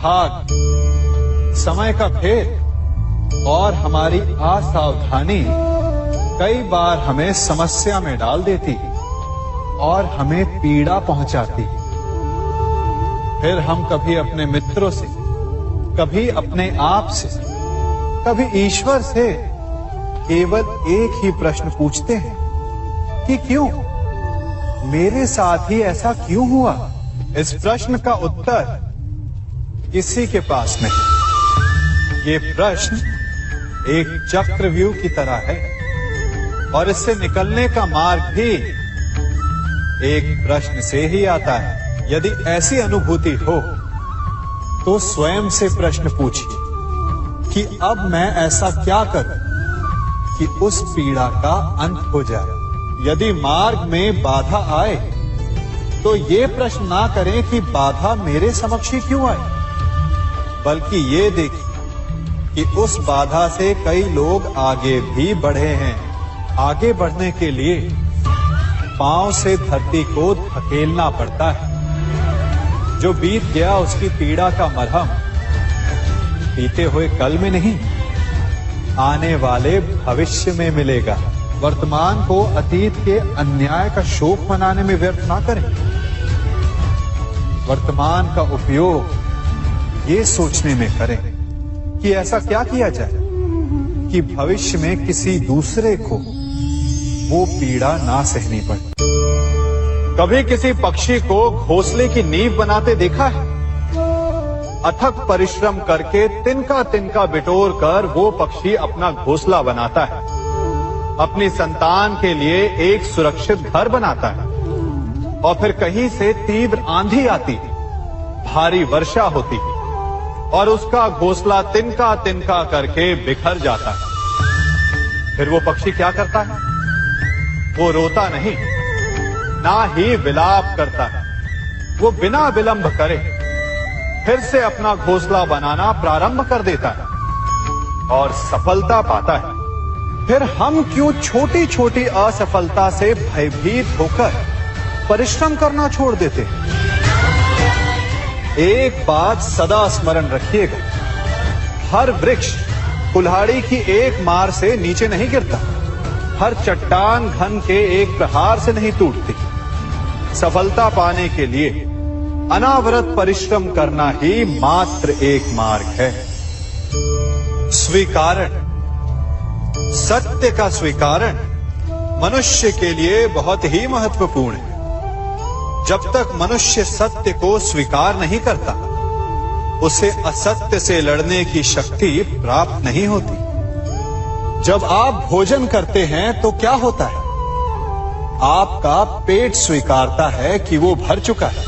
भाग, समय का भेद और हमारी असावधानी कई बार हमें समस्या में डाल देती और हमें पीड़ा पहुंचाती। फिर हम कभी अपने मित्रों से, कभी अपने आप से, कभी ईश्वर से केवल एक ही प्रश्न पूछते हैं कि क्यों, मेरे साथ ही ऐसा क्यों हुआ? इस प्रश्न का उत्तर किसी के पास नहीं। ये प्रश्न एक चक्रव्यूह की तरह है और इससे निकलने का मार्ग भी एक प्रश्न से ही आता है। यदि ऐसी अनुभूति हो तो स्वयं से प्रश्न पूछिए कि अब मैं ऐसा क्या करूं कि उस पीड़ा का अंत हो जाए। यदि मार्ग में बाधा आए तो ये प्रश्न ना करें कि बाधा मेरे समक्ष ही क्यों आई, बल्कि ये देखें कि उस बाधा से कई लोग आगे भी बढ़े हैं। आगे बढ़ने के लिए पांव से धरती को धकेलना पड़ता है। जो बीत गया उसकी पीड़ा का मरहम बीते हुए कल में नहीं, आने वाले भविष्य में मिलेगा। वर्तमान को अतीत के अन्याय का शोक मनाने में व्यर्थ ना करें। वर्तमान का उपयोग ये सोचने में करें कि ऐसा क्या किया जाए कि भविष्य में किसी दूसरे को वो पीड़ा ना सहनी पड़े। कभी किसी पक्षी को घोंसले की नींव बनाते देखा है? अथक परिश्रम करके तिनका तिनका बिटोर कर वो पक्षी अपना घोंसला बनाता है, अपनी संतान के लिए एक सुरक्षित घर बनाता है। और फिर कहीं से तीव्र आंधी आती है, भारी वर्षा होती है और उसका घोंसला तिनका तिनका करके बिखर जाता है। फिर वो पक्षी क्या करता है? वो रोता नहीं, ना ही विलाप करता है। वो बिना विलंब करे फिर से अपना घोंसला बनाना प्रारंभ कर देता है और सफलता पाता है। फिर हम क्यों छोटी छोटी असफलता से भयभीत होकर परिश्रम करना छोड़ देते हैं? एक बात सदा स्मरण रखिएगा, हर वृक्ष कुल्हाड़ी की एक मार से नीचे नहीं गिरता, हर चट्टान घन के एक प्रहार से नहीं टूटती। सफलता पाने के लिए अनावरत परिश्रम करना ही मात्र एक मार्ग है। स्वीकारण, सत्य का स्वीकारण मनुष्य के लिए बहुत ही महत्वपूर्ण है। जब तक मनुष्य सत्य को स्वीकार नहीं करता, उसे असत्य से लड़ने की शक्ति प्राप्त नहीं होती। जब आप भोजन करते हैं तो क्या होता है? आपका पेट स्वीकारता है कि वो भर चुका है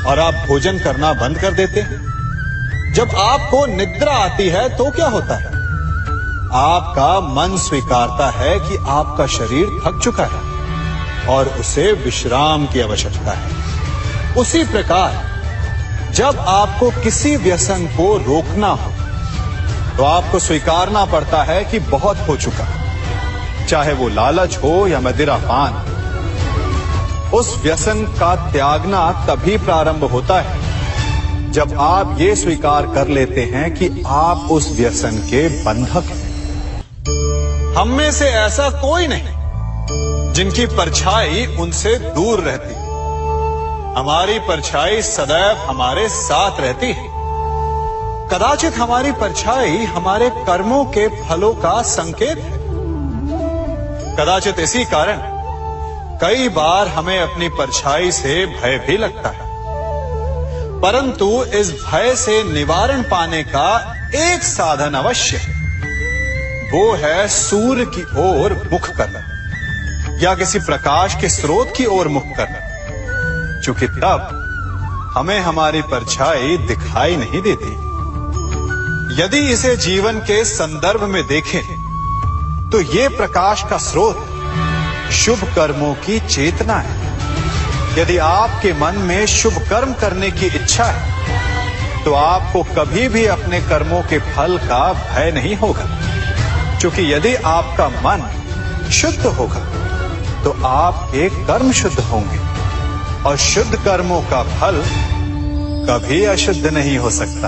और आप भोजन करना बंद कर देते हैं। जब आपको निद्रा आती है तो क्या होता है? आपका मन स्वीकारता है कि आपका शरीर थक चुका है और उसे विश्राम की आवश्यकता है। उसी प्रकार जब आपको किसी व्यसन को रोकना हो तो आपको स्वीकारना पड़ता है कि बहुत हो चुका, चाहे वो लालच हो या मदिरापान। उस व्यसन का त्यागना तभी प्रारंभ होता है जब आप ये स्वीकार कर लेते हैं कि आप उस व्यसन के बंधक हैं। हम में से ऐसा कोई नहीं जिनकी परछाई उनसे दूर रहती। हमारी परछाई सदैव हमारे साथ रहती है। कदाचित हमारी परछाई हमारे कर्मों के फलों का संकेत है। कदाचित इसी कारण कई बार हमें अपनी परछाई से भय भी लगता है, परंतु इस भय से निवारण पाने का एक साधन अवश्य है। वो है सूर्य की ओर मुख करना या किसी प्रकाश के स्रोत की ओर मुख करना, क्योंकि तब हमें हमारी परछाई दिखाई नहीं देती। यदि इसे जीवन के संदर्भ में देखें तो ये प्रकाश का स्रोत शुभ कर्मों की चेतना है। यदि आपके मन में शुभ कर्म करने की इच्छा है तो आपको कभी भी अपने कर्मों के फल का भय नहीं होगा, क्योंकि यदि आपका मन शुद्ध होगा तो आपके कर्म शुद्ध होंगे और शुद्ध कर्मों का फल कभी अशुद्ध नहीं हो सकता।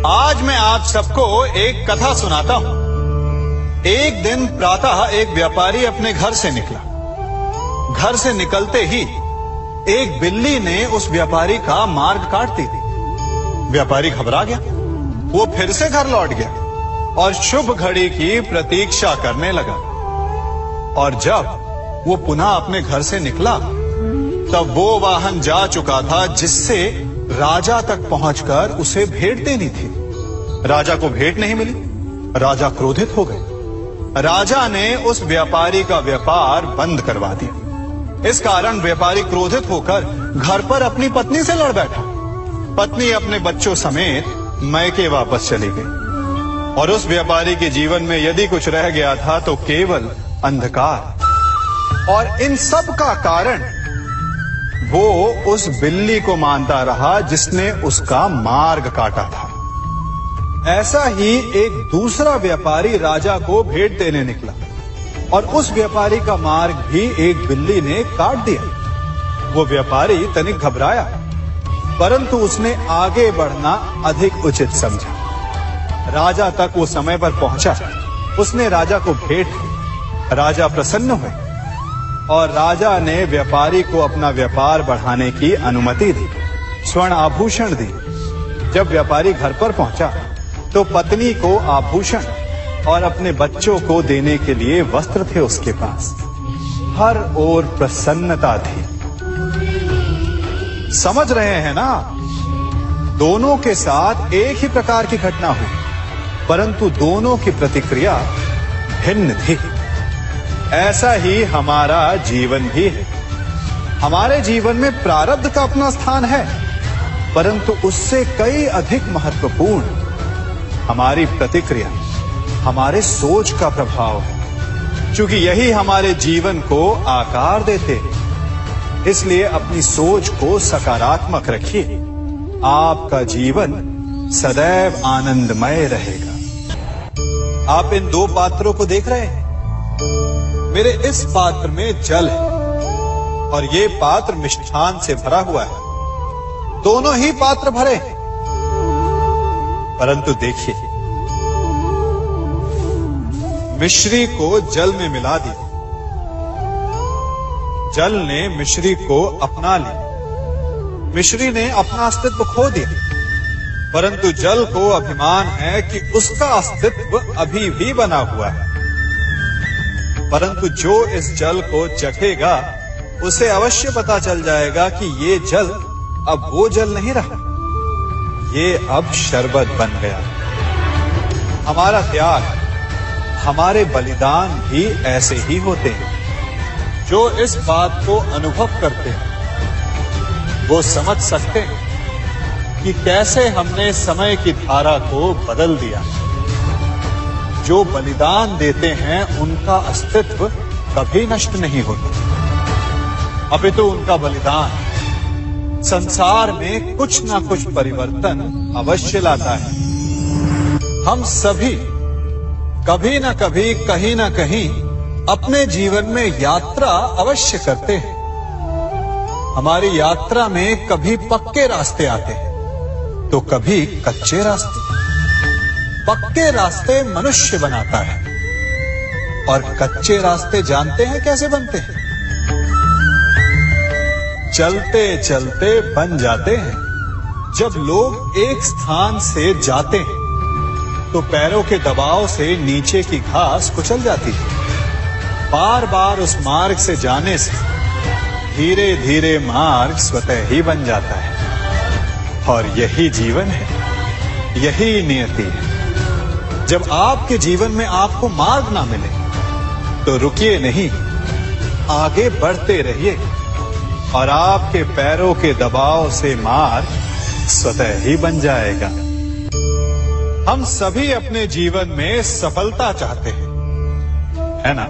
आज मैं आप सबको एक कथा सुनाता हूं। एक दिन प्रातः एक व्यापारी अपने घर से निकला। घर से निकलते ही एक बिल्ली ने उस व्यापारी का मार्ग काट दी। व्यापारी घबरा गया। वो फिर से घर लौट गया और शुभ घड़ी की प्रतीक्षा करने लगा। और जब वो पुनः अपने घर से निकला तब वो वाहन जा चुका था जिससे राजा तक पहुंचकर उसे भेंट देनी थी। राजा को भेंट नहीं मिली। राजा क्रोधित हो गए। राजा ने उस व्यापारी का व्यापार बंद करवा दिया। इस कारण व्यापारी क्रोधित होकर घर पर अपनी पत्नी से लड़ बैठा। पत्नी अपने बच्चों समेत मैके वापस चली गई और उस व्यापारी के जीवन में यदि कुछ रह गया था तो केवल अंधकार। और इन सब का कारण वो उस बिल्ली को मानता रहा जिसने उसका मार्ग काटा था। ऐसा ही एक दूसरा व्यापारी राजा को भेंट देने निकला और उस व्यापारी का मार्ग भी एक बिल्ली ने काट दिया। वो व्यापारी तनिक घबराया, परंतु उसने आगे बढ़ना अधिक उचित समझा। राजा तक वो समय पर पहुंचा। उसने राजा को भेंट दी। राजा प्रसन्न हुए और राजा ने व्यापारी को अपना व्यापार बढ़ाने की अनुमति दी, स्वर्ण आभूषण दी। जब व्यापारी घर पर पहुंचा तो पत्नी को आभूषण और अपने बच्चों को देने के लिए वस्त्र थे उसके पास। हर ओर प्रसन्नता थी। समझ रहे हैं ना? दोनों के साथ एक ही प्रकार की घटना हुई, परंतु दोनों की प्रतिक्रिया भिन्न थी। ऐसा ही हमारा जीवन भी है। हमारे जीवन में प्रारब्ध का अपना स्थान है, परंतु उससे कई अधिक महत्वपूर्ण हमारी प्रतिक्रिया, हमारे सोच का प्रभाव है। क्योंकि यही हमारे जीवन को आकार देते हैं। इसलिए अपनी सोच को सकारात्मक रखिए। आपका जीवन सदैव आनंदमय रहेगा। आप इन दो पात्रों को देख रहे हैं। मेरे इस पात्र में जल है और ये पात्र मिष्ठान से भरा हुआ है। दोनों ही पात्र भरे हैं, परंतु देखिए, मिश्री को जल में मिला दिया। जल ने मिश्री को अपना लिया। मिश्री ने अपना अस्तित्व खो दिया, परंतु जल को अभिमान है कि उसका अस्तित्व अभी भी बना हुआ है। परंतु जो इस जल को चखेगा उसे अवश्य पता चल जाएगा कि ये जल अब वो जल नहीं रहा, ये अब शरबत बन गया। हमारा त्याग, हमारे बलिदान भी ऐसे ही होते हैं। जो इस बात को अनुभव करते हैं वो समझ सकते हैं कि कैसे हमने समय की धारा को बदल दिया। जो बलिदान देते हैं उनका अस्तित्व कभी नष्ट नहीं होता, अपितु उनका बलिदान संसार में कुछ ना कुछ परिवर्तन अवश्य लाता है। हम सभी कभी ना कभी, कहीं ना कहीं अपने जीवन में यात्रा अवश्य करते हैं। हमारी यात्रा में कभी पक्के रास्ते आते हैं तो कभी कच्चे रास्ते। पक्के रास्ते मनुष्य बनाता है और कच्चे रास्ते जानते हैं कैसे बनते हैं? चलते चलते बन जाते हैं। जब लोग एक स्थान से जाते हैं तो पैरों के दबाव से नीचे की घास कुचल जाती है। बार बार उस मार्ग से जाने से धीरे धीरे मार्ग स्वतः ही बन जाता है। और यही जीवन है, यही नियति है। जब आपके जीवन में आपको मार्ग ना मिले तो रुकिए नहीं, आगे बढ़ते रहिए और आपके पैरों के दबाव से मार्ग स्वतः ही बन जाएगा। हम सभी अपने जीवन में सफलता चाहते हैं, है ना?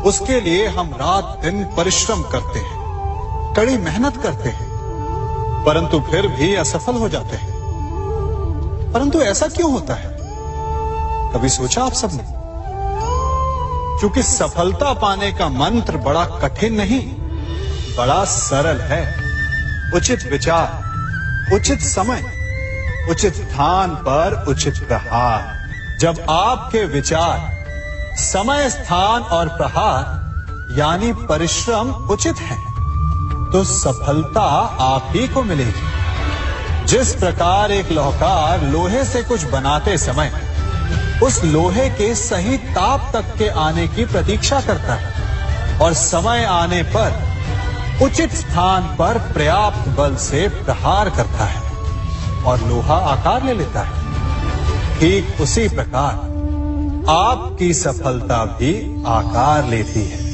उसके लिए हम रात दिन परिश्रम करते हैं, कड़ी मेहनत करते हैं, परंतु फिर भी असफल हो जाते हैं। परंतु ऐसा क्यों होता है? कभी सोचा आप सबने? क्योंकि सफलता पाने का मंत्र बड़ा कठिन नहीं, बड़ा सरल है। उचित विचार, उचित समय, उचित स्थान पर उचित प्रहार। जब आपके विचार, समय, स्थान और प्रहार यानी परिश्रम उचित है, तो सफलता आप ही को मिलेगी। जिस प्रकार एक लोहार लोहे से कुछ बनाते समय उस लोहे के सही ताप तक के आने की प्रतीक्षा करता है और समय आने पर उचित स्थान पर पर्याप्त बल से प्रहार करता है और लोहा आकार ले लेता है, ठीक उसी प्रकार आपकी सफलता भी आकार लेती है।